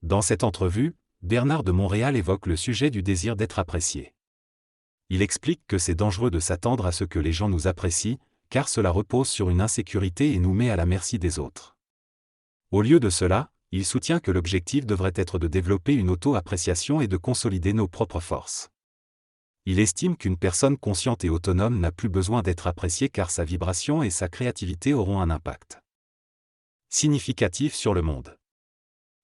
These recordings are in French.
Dans cette entrevue, Bernard de Montréal évoque le sujet du désir d'être apprécié. Il explique que c'est dangereux de s'attendre à ce que les gens nous apprécient, car cela repose sur une insécurité et nous met à la merci des autres. Au lieu de cela, il soutient que l'objectif devrait être de développer une auto-appréciation et de consolider nos propres forces. Il estime qu'une personne consciente et autonome n'a plus besoin d'être appréciée car sa vibration et sa créativité auront un impact significatif sur le monde.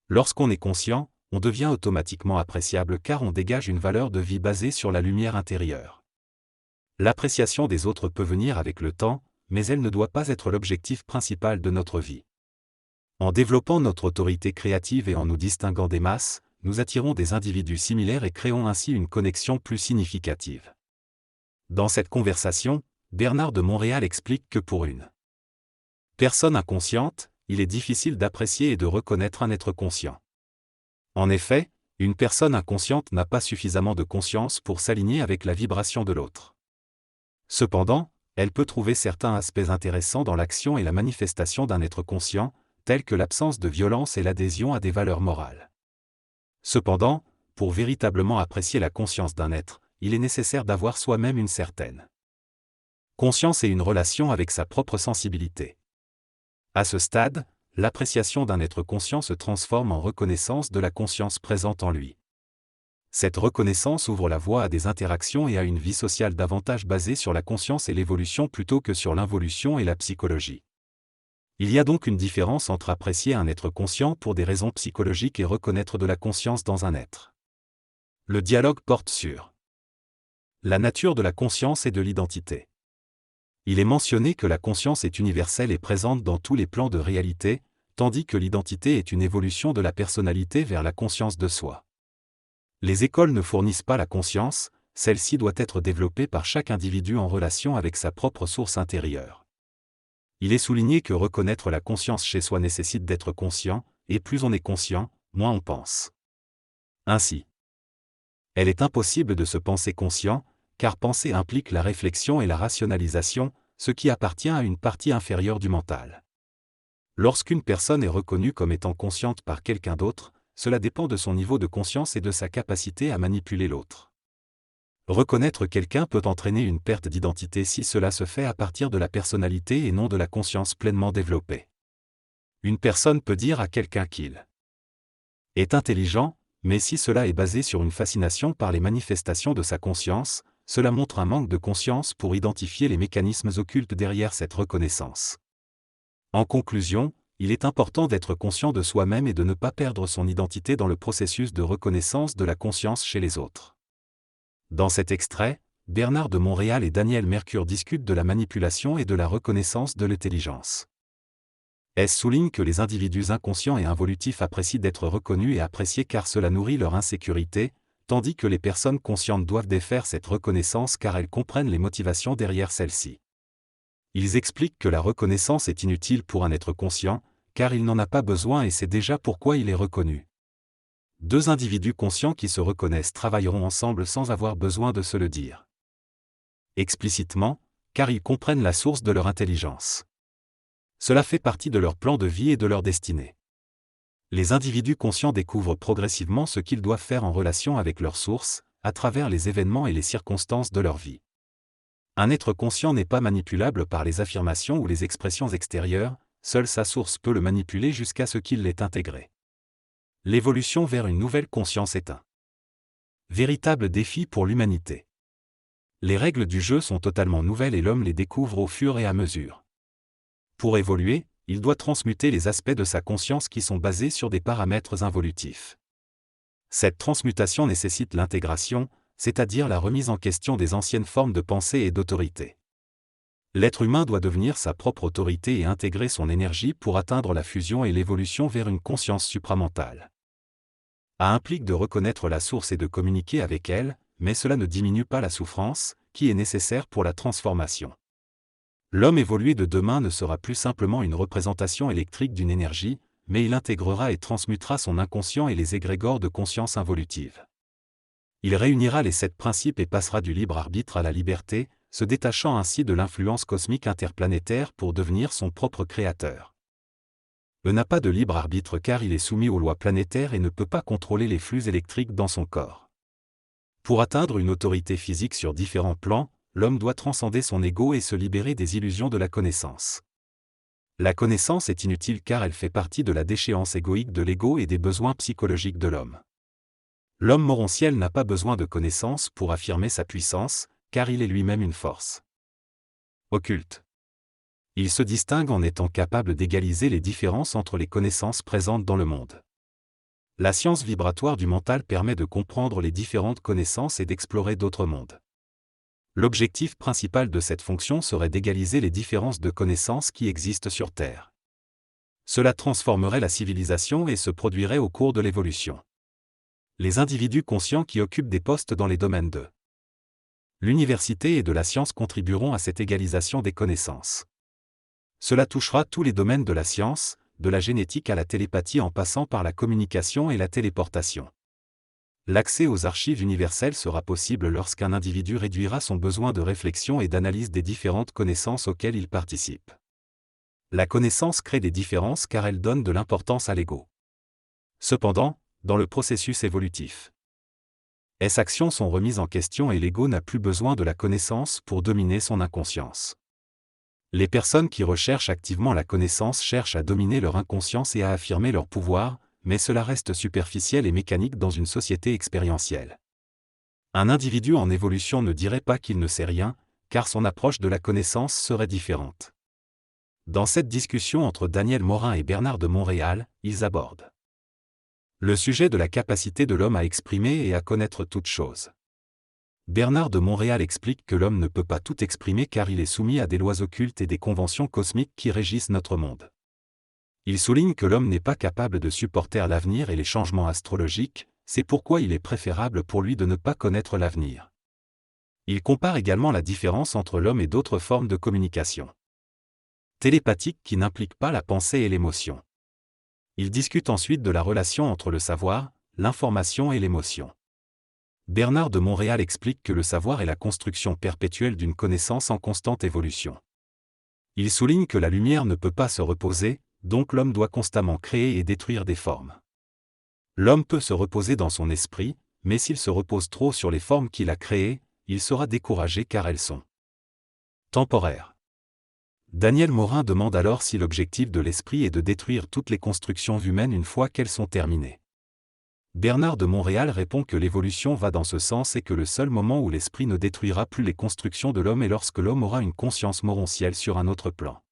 Lorsqu'on est conscient, on devient automatiquement appréciable car on dégage une valeur de vie basée sur la lumière intérieure. L'appréciation des autres peut venir avec le temps, mais elle ne doit pas être l'objectif principal de notre vie. En développant notre autorité créative et en nous distinguant des masses, nous attirons des individus similaires et créons ainsi une connexion plus significative. Dans cette conversation, Bernard de Montréal explique que pour une personne inconsciente, il est difficile d'apprécier et de reconnaître un être conscient. En effet, une personne inconsciente n'a pas suffisamment de conscience pour s'aligner avec la vibration de l'autre. Cependant, elle peut trouver certains aspects intéressants dans l'action et la manifestation d'un être conscient, tels que l'absence de violence et l'adhésion à des valeurs morales. Cependant, pour véritablement apprécier la conscience d'un être, il est nécessaire d'avoir soi-même une certaine conscience et une relation avec sa propre sensibilité. À ce stade, l'appréciation d'un être conscient se transforme en reconnaissance de la conscience présente en lui. Cette reconnaissance ouvre la voie à des interactions et à une vie sociale davantage basée sur la conscience et l'évolution plutôt que sur l'involution et la psychologie. Il y a donc une différence entre apprécier un être conscient pour des raisons psychologiques et reconnaître de la conscience dans un être. Le dialogue porte sur la nature de la conscience et de l'identité. Il est mentionné que la conscience est universelle et présente dans tous les plans de réalité, tandis que l'identité est une évolution de la personnalité vers la conscience de soi. Les écoles ne fournissent pas la conscience, celle-ci doit être développée par chaque individu en relation avec sa propre source intérieure. Il est souligné que reconnaître la conscience chez soi nécessite d'être conscient, et plus on est conscient, moins on pense. Ainsi, elle est impossible de se penser conscient, car penser implique la réflexion et la rationalisation, ce qui appartient à une partie inférieure du mental. Lorsqu'une personne est reconnue comme étant consciente par quelqu'un d'autre, cela dépend de son niveau de conscience et de sa capacité à manipuler l'autre. Reconnaître quelqu'un peut entraîner une perte d'identité si cela se fait à partir de la personnalité et non de la conscience pleinement développée. Une personne peut dire à quelqu'un qu'il est intelligent, mais si cela est basé sur une fascination par les manifestations de sa conscience, cela montre un manque de conscience pour identifier les mécanismes occultes derrière cette reconnaissance. En conclusion, il est important d'être conscient de soi-même et de ne pas perdre son identité dans le processus de reconnaissance de la conscience chez les autres. Dans cet extrait, Bernard de Montréal et Daniel Mercure discutent de la manipulation et de la reconnaissance de l'intelligence. Elle souligne que les individus inconscients et involutifs apprécient d'être reconnus et appréciés car cela nourrit leur insécurité, tandis que les personnes conscientes doivent défaire cette reconnaissance car elles comprennent les motivations derrière celle-ci. Ils expliquent que la reconnaissance est inutile pour un être conscient, car il n'en a pas besoin et sait déjà pourquoi il est reconnu. Deux individus conscients qui se reconnaissent travailleront ensemble sans avoir besoin de se le dire explicitement, car ils comprennent la source de leur intelligence. Cela fait partie de leur plan de vie et de leur destinée. Les individus conscients découvrent progressivement ce qu'ils doivent faire en relation avec leur source, à travers les événements et les circonstances de leur vie. Un être conscient n'est pas manipulable par les affirmations ou les expressions extérieures, seule sa source peut le manipuler jusqu'à ce qu'il l'ait intégré. L'évolution vers une nouvelle conscience est un véritable défi pour l'humanité. Les règles du jeu sont totalement nouvelles et l'homme les découvre au fur et à mesure. Pour évoluer, il doit transmuter les aspects de sa conscience qui sont basés sur des paramètres involutifs. Cette transmutation nécessite l'intégration, c'est-à-dire la remise en question des anciennes formes de pensée et d'autorité. L'être humain doit devenir sa propre autorité et intégrer son énergie pour atteindre la fusion et l'évolution vers une conscience supramentale. Ça implique de reconnaître la source et de communiquer avec elle, mais cela ne diminue pas la souffrance, qui est nécessaire pour la transformation. L'homme évolué de demain ne sera plus simplement une représentation électrique d'une énergie, mais il intégrera et transmutera son inconscient et les égrégores de conscience involutive. Il réunira les 7 principes et passera du libre arbitre à la liberté, se détachant ainsi de l'influence cosmique interplanétaire pour devenir son propre créateur. N'a pas de libre arbitre car il est soumis aux lois planétaires et ne peut pas contrôler les flux électriques dans son corps. Pour atteindre une autorité physique sur différents plans, l'homme doit transcender son ego et se libérer des illusions de la connaissance. La connaissance est inutile car elle fait partie de la déchéance égoïque de l'ego et des besoins psychologiques de l'homme. L'homme morontiel n'a pas besoin de connaissance pour affirmer sa puissance, car il est lui-même une force occulte. Il se distingue en étant capable d'égaliser les différences entre les connaissances présentes dans le monde. La science vibratoire du mental permet de comprendre les différentes connaissances et d'explorer d'autres mondes. L'objectif principal de cette fonction serait d'égaliser les différences de connaissances qui existent sur Terre. Cela transformerait la civilisation et se produirait au cours de l'évolution. Les individus conscients qui occupent des postes dans les domaines de l'université et de la science contribueront à cette égalisation des connaissances. Cela touchera tous les domaines de la science, de la génétique à la télépathie en passant par la communication et la téléportation. L'accès aux archives universelles sera possible lorsqu'un individu réduira son besoin de réflexion et d'analyse des différentes connaissances auxquelles il participe. La connaissance crée des différences car elle donne de l'importance à l'ego. Cependant, dans le processus évolutif, ces actions sont remises en question et l'ego n'a plus besoin de la connaissance pour dominer son inconscience. Les personnes qui recherchent activement la connaissance cherchent à dominer leur inconscience et à affirmer leur pouvoir, mais cela reste superficiel et mécanique dans une société expérientielle. Un individu en évolution ne dirait pas qu'il ne sait rien, car son approche de la connaissance serait différente. Dans cette discussion entre Daniel Morin et Bernard de Montréal, ils abordent le sujet de la capacité de l'homme à exprimer et à connaître toute chose. Bernard de Montréal explique que l'homme ne peut pas tout exprimer car il est soumis à des lois occultes et des conventions cosmiques qui régissent notre monde. Il souligne que l'homme n'est pas capable de supporter l'avenir et les changements astrologiques, c'est pourquoi il est préférable pour lui de ne pas connaître l'avenir. Il compare également la différence entre l'homme et d'autres formes de communication télépathique qui n'impliquent pas la pensée et l'émotion. Il discute ensuite de la relation entre le savoir, l'information et l'émotion. Bernard de Montréal explique que le savoir est la construction perpétuelle d'une connaissance en constante évolution. Il souligne que la lumière ne peut pas se reposer, donc l'homme doit constamment créer et détruire des formes. L'homme peut se reposer dans son esprit, mais s'il se repose trop sur les formes qu'il a créées, il sera découragé car elles sont temporaires. Daniel Morin demande alors si l'objectif de l'esprit est de détruire toutes les constructions humaines une fois qu'elles sont terminées. Bernard de Montréal répond que l'évolution va dans ce sens et que le seul moment où l'esprit ne détruira plus les constructions de l'homme est lorsque l'homme aura une conscience morontielle sur un autre plan.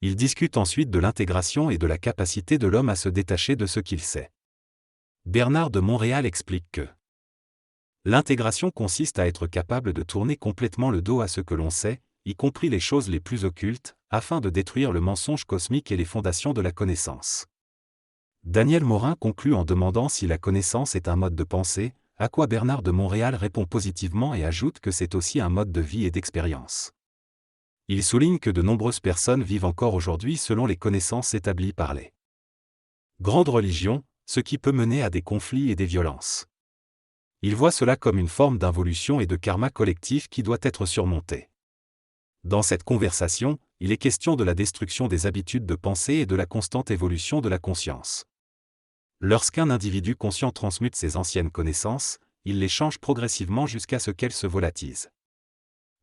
Il discute ensuite de l'intégration et de la capacité de l'homme à se détacher de ce qu'il sait. Bernard de Montréal explique que l'intégration consiste à être capable de tourner complètement le dos à ce que l'on sait, y compris les choses les plus occultes, afin de détruire le mensonge cosmique et les fondations de la connaissance. Daniel Morin conclut en demandant si la connaissance est un mode de pensée, à quoi Bernard de Montréal répond positivement et ajoute que c'est aussi un mode de vie et d'expérience. Il souligne que de nombreuses personnes vivent encore aujourd'hui selon les connaissances établies par les grandes religions, ce qui peut mener à des conflits et des violences. Il voit cela comme une forme d'involution et de karma collectif qui doit être surmonté. Dans cette conversation, il est question de la destruction des habitudes de pensée et de la constante évolution de la conscience. Lorsqu'un individu conscient transmute ses anciennes connaissances, il les change progressivement jusqu'à ce qu'elles se volatilisent.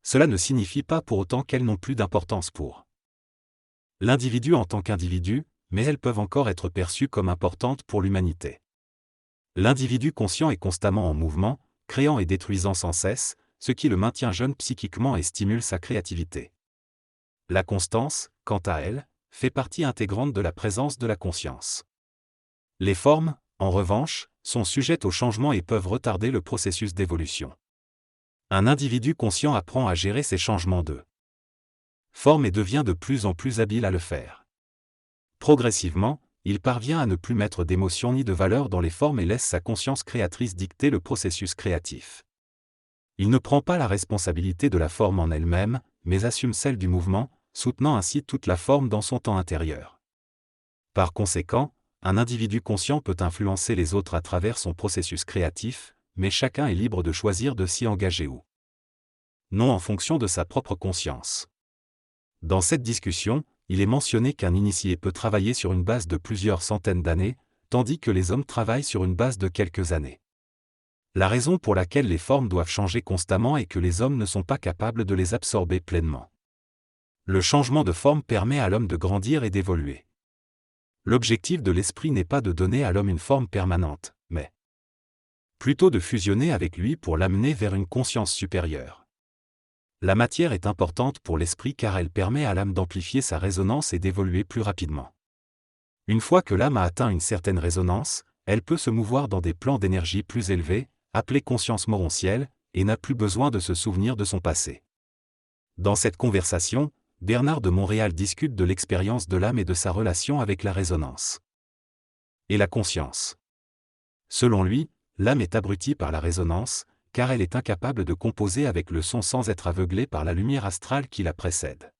Cela ne signifie pas pour autant qu'elles n'ont plus d'importance pour l'individu en tant qu'individu, mais elles peuvent encore être perçues comme importantes pour l'humanité. L'individu conscient est constamment en mouvement, créant et détruisant sans cesse, ce qui le maintient jeune psychiquement et stimule sa créativité. La constance, quant à elle, fait partie intégrante de la présence de la conscience. Les formes, en revanche, sont sujettes au changement et peuvent retarder le processus d'évolution. Un individu conscient apprend à gérer ces changements de forme et devient de plus en plus habile à le faire. Progressivement, il parvient à ne plus mettre d'émotion ni de valeur dans les formes et laisse sa conscience créatrice dicter le processus créatif. Il ne prend pas la responsabilité de la forme en elle-même, mais assume celle du mouvement, soutenant ainsi toute la forme dans son temps intérieur. Par conséquent, un individu conscient peut influencer les autres à travers son processus créatif, mais chacun est libre de choisir de s'y engager ou non en fonction de sa propre conscience. Dans cette discussion, il est mentionné qu'un initié peut travailler sur une base de plusieurs centaines d'années, tandis que les hommes travaillent sur une base de quelques années. La raison pour laquelle les formes doivent changer constamment est que les hommes ne sont pas capables de les absorber pleinement. Le changement de forme permet à l'homme de grandir et d'évoluer. L'objectif de l'esprit n'est pas de donner à l'homme une forme permanente, mais plutôt de fusionner avec lui pour l'amener vers une conscience supérieure. La matière est importante pour l'esprit car elle permet à l'âme d'amplifier sa résonance et d'évoluer plus rapidement. Une fois que l'âme a atteint une certaine résonance, elle peut se mouvoir dans des plans d'énergie plus élevés, appelés conscience morontielle, et n'a plus besoin de se souvenir de son passé. Dans cette conversation, Bernard de Montréal discute de l'expérience de l'âme et de sa relation avec la résonance et la conscience. Selon lui, l'âme est abrutie par la résonance, car elle est incapable de composer avec le son sans être aveuglée par la lumière astrale qui la précède.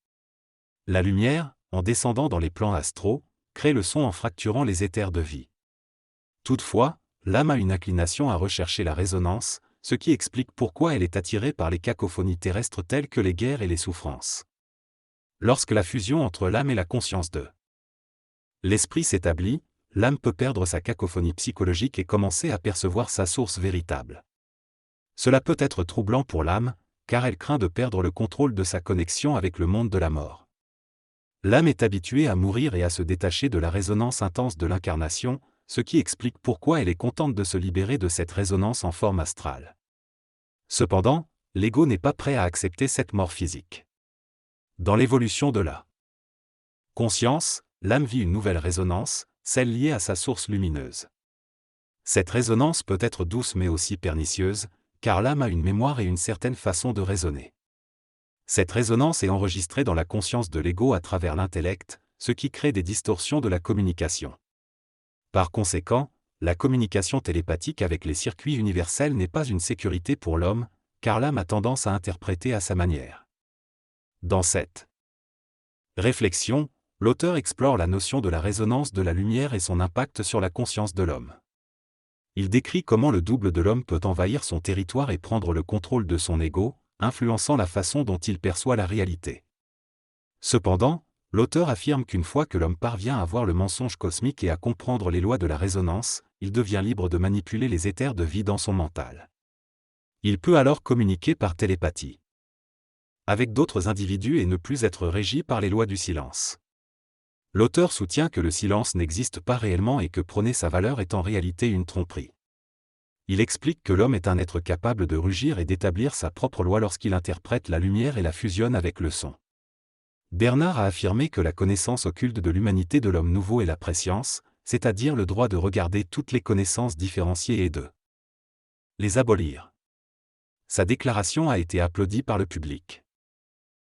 La lumière, en descendant dans les plans astraux, crée le son en fracturant les éthers de vie. Toutefois, l'âme a une inclination à rechercher la résonance, ce qui explique pourquoi elle est attirée par les cacophonies terrestres telles que les guerres et les souffrances. Lorsque la fusion entre l'âme et la conscience de l'esprit s'établit, l'âme peut perdre sa cacophonie psychologique et commencer à percevoir sa source véritable. Cela peut être troublant pour l'âme, car elle craint de perdre le contrôle de sa connexion avec le monde de la mort. L'âme est habituée à mourir et à se détacher de la résonance intense de l'incarnation, ce qui explique pourquoi elle est contente de se libérer de cette résonance en forme astrale. Cependant, l'ego n'est pas prêt à accepter cette mort physique. Dans l'évolution de la conscience, l'âme vit une nouvelle résonance, celle liée à sa source lumineuse. Cette résonance peut être douce mais aussi pernicieuse, car l'âme a une mémoire et une certaine façon de raisonner. Cette résonance est enregistrée dans la conscience de l'ego à travers l'intellect, ce qui crée des distorsions de la communication. Par conséquent, la communication télépathique avec les circuits universels n'est pas une sécurité pour l'homme, car l'âme a tendance à interpréter à sa manière. Dans cette réflexion, l'auteur explore la notion de la résonance de la lumière et son impact sur la conscience de l'homme. Il décrit comment le double de l'homme peut envahir son territoire et prendre le contrôle de son ego, influençant la façon dont il perçoit la réalité. Cependant, l'auteur affirme qu'une fois que l'homme parvient à voir le mensonge cosmique et à comprendre les lois de la résonance, il devient libre de manipuler les éthers de vie dans son mental. Il peut alors communiquer par télépathie avec d'autres individus et ne plus être régi par les lois du silence. L'auteur soutient que le silence n'existe pas réellement et que prôner sa valeur est en réalité une tromperie. Il explique que l'homme est un être capable de rugir et d'établir sa propre loi lorsqu'il interprète la lumière et la fusionne avec le son. Bernard a affirmé que la connaissance occulte de l'humanité de l'homme nouveau est la prescience, c'est-à-dire le droit de regarder toutes les connaissances différenciées et de les abolir. Sa déclaration a été applaudie par le public.